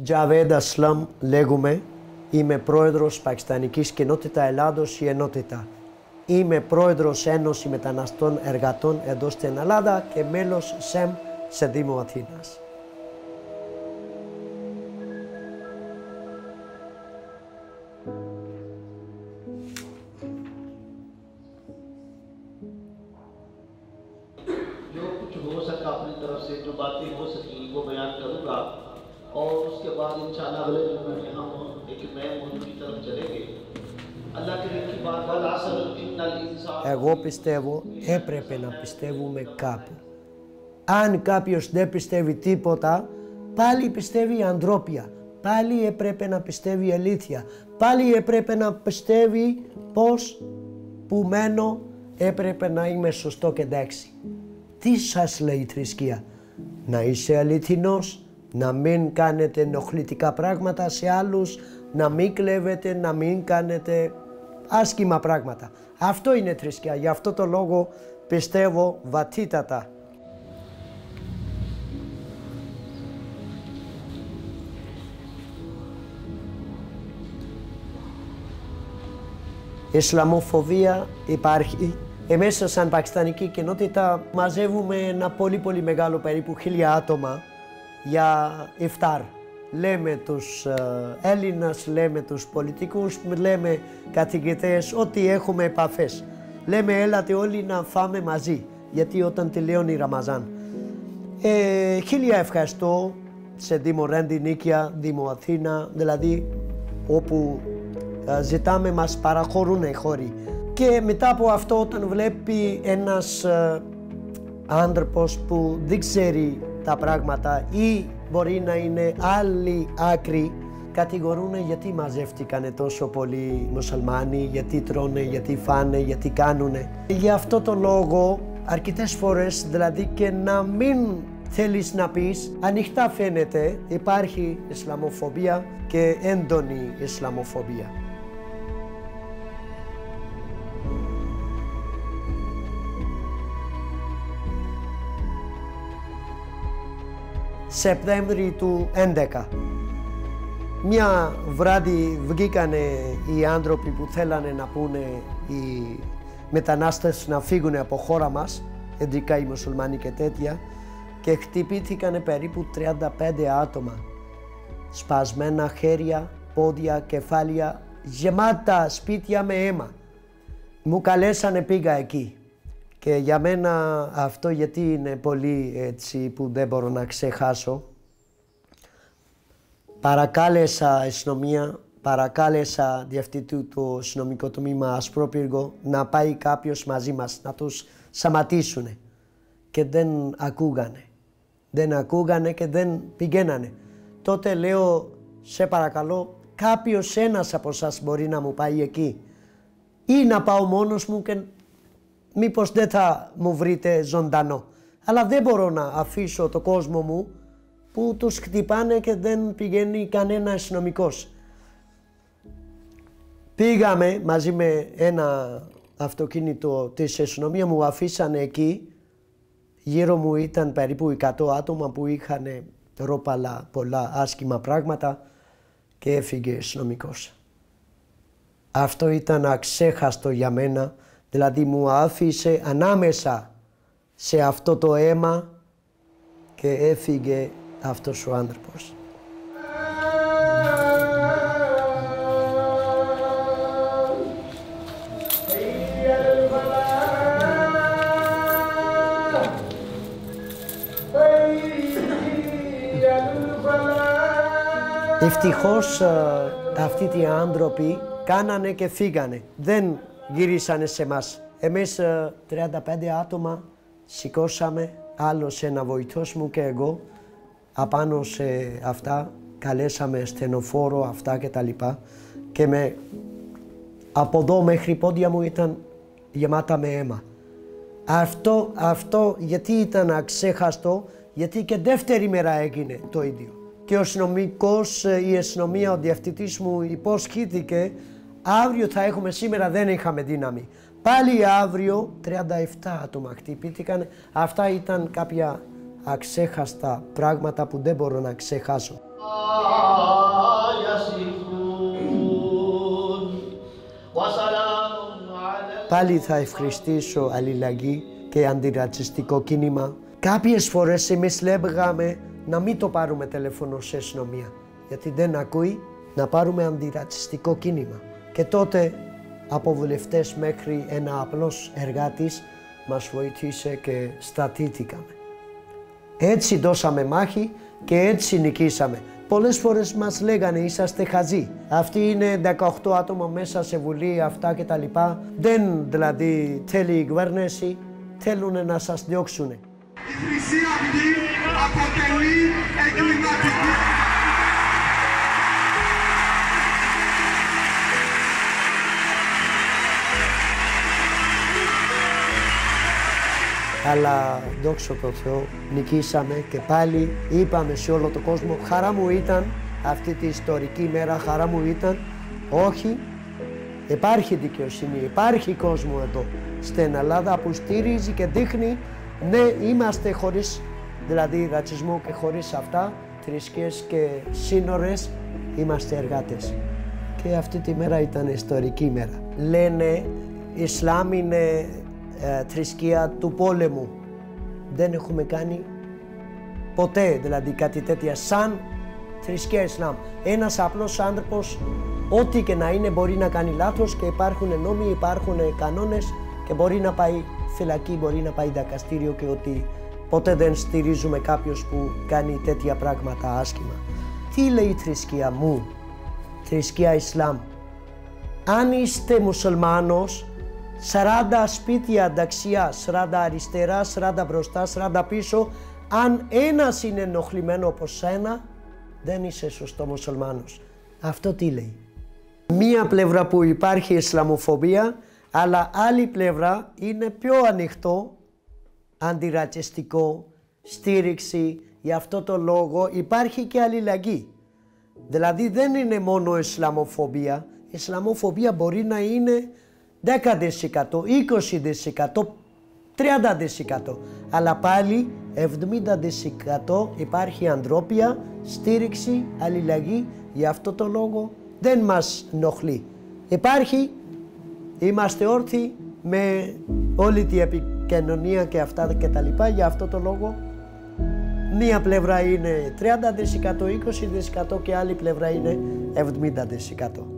Τζαβέντ Ασλάμ λέγομαι, είμαι πρόεδρος Πακιστανικής Κοινότητα Ελλάδος η Ενότητα. Είμαι πρόεδρος Ένωση Μεταναστών Εργατών εδώ στην Ελλάδα και μέλος ΣΕΜ σε Δήμο Αθήνας. जो कुछ हो सका अपनी तरफ से जो बातें हो सकी वो बयान करूँगा और उसके बाद इंशाल्लाह अगले जुम्मे में हम एक नए मौजू की तरफ चलेंगे। अल्लाह के की बात वल-असर इन्नल इंसान। Εγώ πιστεύω έπρεπε να πιστεύουμε κάπου. Αν κάποιος δεν πιστεύει τίποτα, πάλι πιστεύει ανθρώπια. Πάλι έπρεπε να πιστεύει αλήθεια. Πάλι έπρεπε να πιστεύει πως που μένω έπρεπε να είμαι σωστό και εντάξει. Τι σας λέει η θρησκεία? Να είσαι αληθινός, να μην κάνετε ενοχλητικά πράγματα σε άλλους, να μην κλέβετε, να μην κάνετε άσχημα πράγματα. Αυτό είναι θρησκεία, γι' αυτό το λόγο πιστεύω βαθύτατα. Ισλαμοφοβία υπάρχει. Εμείς σαν πακιστανική κοινότητα μαζεύουμε ένα πολύ μεγάλο περίπου 1000 άτομα για ιφτάρ. Λέμε τους Έλληνες, λέμε τους πολιτικούς, λέμε καθηγητές, ό,τι έχουμε επαφές. Λέμε έλατε όλοι να φάμε μαζί, γιατί όταν τελειώνει Ραμαζάν. 1000 ευχαριστώ σε Δήμο Ρέντι, Νίκαια, Δήμο Αθήνα, δηλαδή όπου ζητάμε μας παραχωρούν οι χώροι. Και μετά από αυτό όταν βλέπει ένας άνθρωπος που δεν ξέρει τα πράγματα ή μπορεί να είναι άλλη άκρη, κατηγορούν γιατί μαζεύτηκαν τόσο πολλοί μουσουλμάνοι, γιατί τρώνε, γιατί φάνε, γιατί κάνουνε. Για αυτό το λόγο αρκετές φορές δηλαδή και να μην θέλεις να πεις, ανοιχτά φαίνεται υπάρχει Ισλαμοφοβία και έντονη Ισλαμοφοβία. Σεπτέμβρη του 2011. Μια βράδυ βγήκανε οι άνθρωποι που θέλανε να πούνε οι μετανάστες να φύγουν από χώρα μας, ειδικά οι μουσουλμάνοι και τέτοια, και χτυπήθηκαν περίπου 35 άτομα. Σπασμένα χέρια, πόδια, κεφάλια, γεμάτα σπίτια με αίμα. Μου καλέσανε, πήγα εκεί. Και για μένα αυτό γιατί είναι πολύ έτσι που δεν μπορώ να ξεχάσω. Παρακάλεσα αστυνομία, παρακάλεσα διευθυντή του αστυνομικού τμήμα Ασπρόπυργο να πάει κάποιος μαζί μας, να τους σταματήσουν. Και δεν ακούγανε. Δεν ακούγανε και δεν πηγαίνανε. Τότε λέω, σε παρακαλώ, κάποιος ένας από εσάς μπορεί να μου πάει εκεί. Ή να πάω μόνος μου και μήπως δεν θα μου βρείτε ζωντανό. Αλλά δεν μπορώ να αφήσω το κόσμο μου που τους χτυπάνε και δεν πηγαίνει κανένα αστυνομικός. Πήγαμε μαζί με ένα αυτοκίνητο της αστυνομίας, μου αφήσανε εκεί. Γύρω μου ήταν περίπου 100 άτομα που είχαν ρόπαλα, πολλά άσχημα πράγματα και έφυγε αστυνομικός. Αυτό ήταν αξέχαστο για μένα. Δηλαδή μου άφησε ανάμεσα σε αυτό το αίμα και έφυγε αυτός ο άνθρωπος. Ευτυχώς αυτοί οι άνθρωποι κάνανε και φύγανε. Δεν γυρίσανε σε μας. Εμείς 35 άτομα σηκώσαμε, άλλος ένα βοηθός μου και εγώ. Απάνω σε αυτά καλέσαμε στενοφόρο, αυτά και τα λοιπά. Και από εδώ μέχρι πόδια μου ήταν γεμάτα με αίμα. Αυτό γιατί ήταν αξέχαστο, γιατί και δεύτερη μέρα έγινε το ίδιο. Και ο αστυνομικός, η αστυνομία, ο διευθυντής μου υποσχέθηκε αύριο θα έχουμε, σήμερα δεν είχαμε δύναμη. Πάλι αύριο 37 άτομα χτυπήθηκαν. Αυτά ήταν κάποια αξέχαστα πράγματα που δεν μπορώ να ξεχάσω. Πάλι θα ευχαριστήσω αλληλεγγύη και αντιρατσιστικό κίνημα. Κάποιες φορές εμείς λέγαμε να μην το πάρουμε τηλέφωνο σε αστυνομία, γιατί δεν ακούει, να πάρουμε αντιρατσιστικό κίνημα. Και τότε από βουλευτές μέχρι ένα απλός εργάτης μας βοήθησε και στρατήθηκαμε. Έτσι δώσαμε μάχη και έτσι νικήσαμε. Πολλές φορές μας λέγανε είσαστε χαζοί. Αυτοί είναι 18 άτομα μέσα σε βουλή, αυτά και τα λοιπά. Δεν δηλαδή θέλει η κυβέρνηση, θέλουν να σας διώξουν. Η Χρυσή Αυγή αποτελεί εγκληματική. Αλλά δόξα τω Θεώ νικήσαμε και πάλι είπαμε σε όλο τον κόσμο, χαρά μου ήταν αυτή τη ιστορική μέρα, χαρά μου ήταν, όχι, υπάρχει δικαιοσύνη, υπάρχει κόσμο εδώ στην Ελλάδα που στηρίζει και δείχνει, ναι, είμαστε χωρίς δηλαδή ρατσισμό και χωρίς αυτά, θρησκείες και σύνορες, είμαστε εργάτες. Και αυτή τη μέρα ήταν ιστορική μέρα. Λένε Ισλάμ είναι θρησκεία του πόλεμου. Δεν έχουμε κάνει ποτέ δηλαδή κάτι τέτοια σαν θρησκεία Ισλάμ. Ένας απλός άνθρωπος, ό,τι και να είναι, μπορεί να κάνει λάθος και υπάρχουν νόμοι, υπάρχουν κανόνες και μπορεί να πάει φυλακή, μπορεί να πάει δικαστήριο και ότι ποτέ δεν στηρίζουμε κάποιος που κάνει τέτοια πράγματα άσχημα. Τι λέει η θρησκεία μου, θρησκεία Ισλάμ? Αν είστε μουσουλμάνος, 40 σπίτια δεξιά, 40 αριστερά, 40 μπροστά, 40 πίσω. Αν ένας είναι ενοχλημένο από σένα, δεν είσαι σωστό μουσουλμάνος. Αυτό τι λέει? Μία πλευρά που υπάρχει Ισλαμοφοβία, αλλά άλλη πλευρά είναι πιο ανοιχτό, αντιρατσιστικό, στήριξη. Γι' αυτό το λόγο υπάρχει και αλληλεγγύη. Δηλαδή δεν είναι μόνο Ισλαμοφοβία. Η Ισλαμοφοβία μπορεί να είναι 10%, 20%, 30%. Αλλά πάλι 70% υπάρχει ανθρώπια, στήριξη, αλληλεγγύη. Γι' αυτό το λόγο δεν μας ενοχλεί. Υπάρχει, είμαστε όρθιοι με όλη την επικοινωνία και αυτά και τα λοιπά. Γι' αυτό το λόγο μία πλευρά είναι 30%, 20% και άλλη πλευρά είναι 70%.